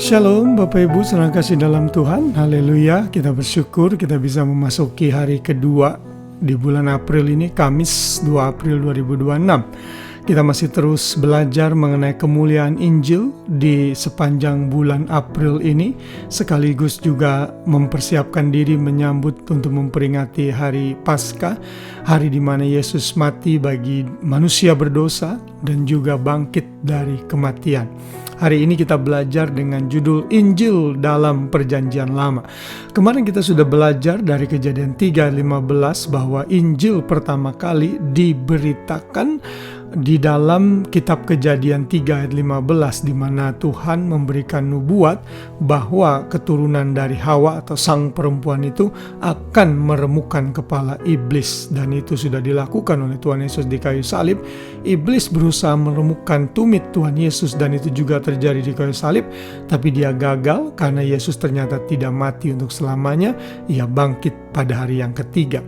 Shalom Bapak Ibu, senang kasih dalam Tuhan. Haleluya, kita bersyukur kita bisa memasuki hari kedua di bulan April ini, Kamis 2 April 2026. Kita masih terus belajar mengenai kemuliaan Injil di sepanjang bulan April ini, sekaligus juga mempersiapkan diri menyambut untuk memperingati hari Paskah, hari di mana Yesus mati bagi manusia berdosa dan juga bangkit dari kematian. Hari ini kita belajar dengan judul Injil dalam Perjanjian Lama. Kemarin kita sudah belajar dari Kejadian 3:15 bahwa Injil pertama kali diberitakan di dalam kitab Kejadian 3:15, di mana Tuhan memberikan nubuat bahwa keturunan dari Hawa atau sang perempuan itu akan meremukkan kepala iblis, dan itu sudah dilakukan oleh Tuhan Yesus di kayu salib. Iblis berusaha meremukkan tumit Tuhan Yesus dan itu juga terjadi di kayu salib, tapi dia gagal karena Yesus ternyata tidak mati untuk selamanya. Ia bangkit pada hari yang ketiga.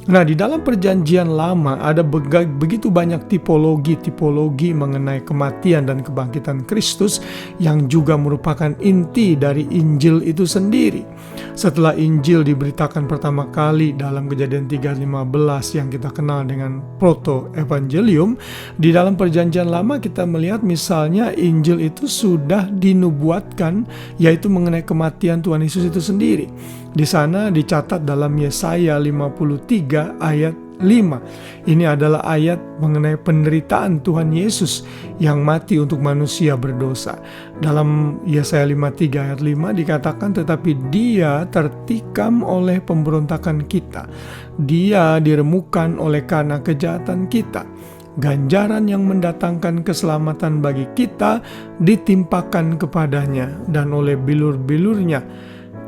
Nah, di dalam Perjanjian Lama ada begitu banyak tipologi mengenai kematian dan kebangkitan Kristus yang juga merupakan inti dari Injil itu sendiri. Setelah Injil diberitakan pertama kali dalam Kejadian 3:15 yang kita kenal dengan Proto-Evangelium, di dalam Perjanjian Lama kita melihat misalnya Injil itu sudah dinubuatkan, yaitu mengenai kematian Tuhan Yesus itu sendiri. Di sana dicatat dalam Yesaya 53 ayat 5. Ini adalah ayat mengenai penderitaan Tuhan Yesus yang mati untuk manusia berdosa. Dalam Yesaya 53 ayat 5 dikatakan, tetapi dia tertikam oleh pemberontakan kita, dia diremukkan oleh karena kejahatan kita. Ganjaran yang mendatangkan keselamatan bagi kita ditimpakan kepadanya, dan oleh bilur-bilurnya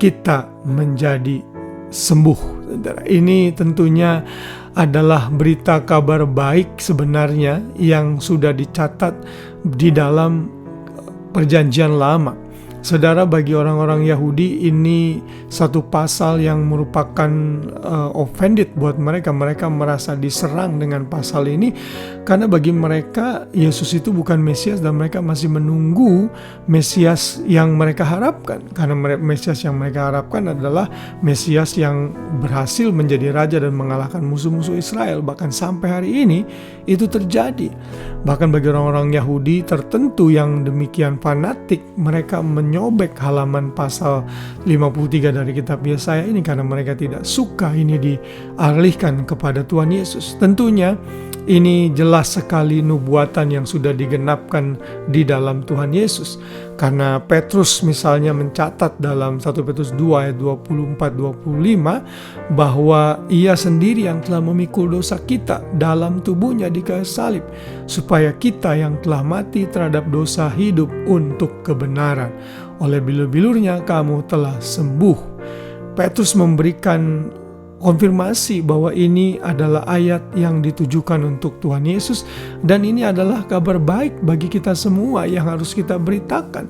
kita menjadi sembuh. Ini tentunya adalah berita kabar baik sebenarnya yang sudah dicatat di dalam Perjanjian Lama. Saudara, bagi orang-orang Yahudi ini satu pasal yang merupakan offended buat mereka. Mereka merasa diserang dengan pasal ini karena bagi mereka Yesus itu bukan Mesias dan mereka masih menunggu Mesias yang mereka harapkan. Karena Mesias yang mereka harapkan adalah Mesias yang berhasil menjadi raja dan mengalahkan musuh-musuh Israel. Bahkan sampai hari ini itu terjadi. Bahkan bagi orang-orang Yahudi tertentu yang demikian fanatik, mereka menyobek halaman pasal 53 dari kitab Yesaya ini karena mereka tidak suka ini dialihkan kepada Tuhan Yesus. Tentunya ini jelas sekali nubuatan yang sudah digenapkan di dalam Tuhan Yesus. Karena Petrus misalnya mencatat dalam 1 Petrus 2 ayat 24-25 bahwa ia sendiri yang telah memikul dosa kita dalam tubuhnya di kayu salib, supaya kita yang telah mati terhadap dosa hidup untuk kebenaran. Oleh bilur-bilurnya kamu telah sembuh. Petrus memberikan konfirmasi bahwa ini adalah ayat yang ditujukan untuk Tuhan Yesus, dan ini adalah kabar baik bagi kita semua yang harus kita beritakan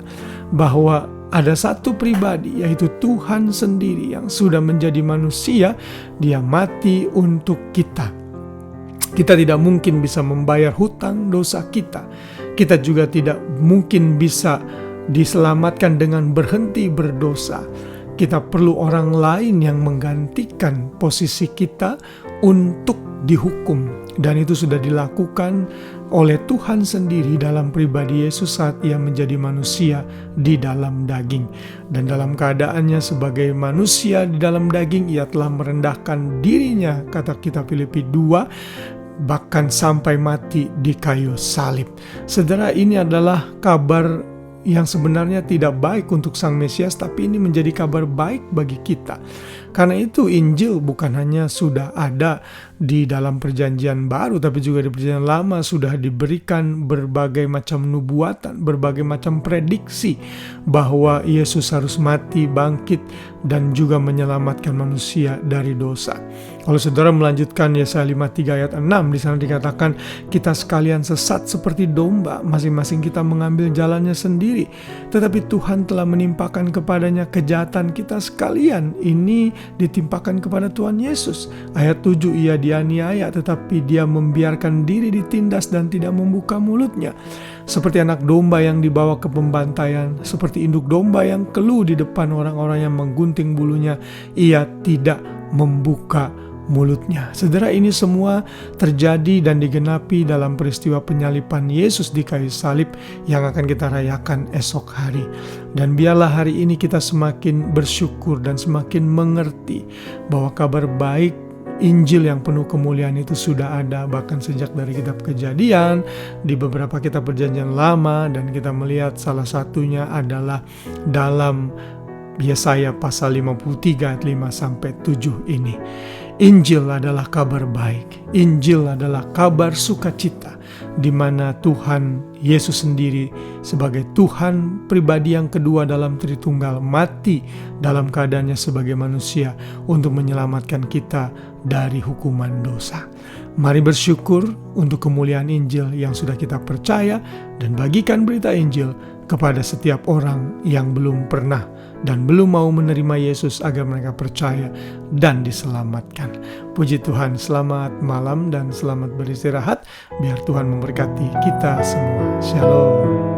bahwa ada satu pribadi, yaitu Tuhan sendiri yang sudah menjadi manusia. Dia mati untuk kita. Kita tidak mungkin bisa membayar hutang dosa kita. Kita juga tidak mungkin bisa diselamatkan dengan berhenti berdosa. Kita perlu orang lain yang menggantikan posisi kita untuk dihukum. Dan itu sudah dilakukan oleh Tuhan sendiri dalam pribadi Yesus saat ia menjadi manusia di dalam daging. Dan dalam keadaannya sebagai manusia di dalam daging, ia telah merendahkan dirinya, kata kitab Filipi 2, bahkan sampai mati di kayu salib. Saudara, ini adalah kabar yang sebenarnya tidak baik untuk Sang Mesias, tapi ini menjadi kabar baik bagi kita. Karena itu Injil bukan hanya sudah ada di dalam Perjanjian Baru, tapi juga di Perjanjian Lama sudah diberikan berbagai macam nubuatan, berbagai macam prediksi bahwa Yesus harus mati, bangkit, dan juga menyelamatkan manusia dari dosa. Kalau saudara melanjutkan Yesaya 53 ayat 6, di sana dikatakan kita sekalian sesat seperti domba, masing-masing kita mengambil jalannya sendiri, tetapi Tuhan telah menimpakan kepadanya kejahatan kita sekalian. Ini ditimpakan kepada Tuhan Yesus. Ayat 7, ia dianiaya, tetapi dia membiarkan diri ditindas dan tidak membuka mulutnya. Seperti anak domba yang dibawa ke pembantaian, seperti induk domba yang keluh di depan orang-orang yang menggunting bulunya, ia tidak membuka mulutnya. Saudara, ini semua terjadi dan digenapi dalam peristiwa penyaliban Yesus di kayu salib yang akan kita rayakan esok hari. Dan biarlah hari ini kita semakin bersyukur dan semakin mengerti bahwa kabar baik Injil yang penuh kemuliaan itu sudah ada bahkan sejak dari kitab Kejadian, di beberapa kitab Perjanjian Lama, dan kita melihat salah satunya adalah dalam Yesaya pasal 53 ayat 5-7 ini. Injil adalah kabar baik. Injil adalah kabar sukacita, di mana Tuhan Yesus sendiri sebagai Tuhan pribadi yang kedua dalam Tritunggal mati dalam keadaannya sebagai manusia untuk menyelamatkan kita dari hukuman dosa. Mari bersyukur untuk kemuliaan Injil yang sudah kita percaya dan bagikan berita Injil kepada setiap orang yang belum pernah dan belum mau menerima Yesus agar mereka percaya dan diselamatkan. Puji Tuhan, selamat malam dan selamat beristirahat. Biar Tuhan memberkati kita semua. Shalom.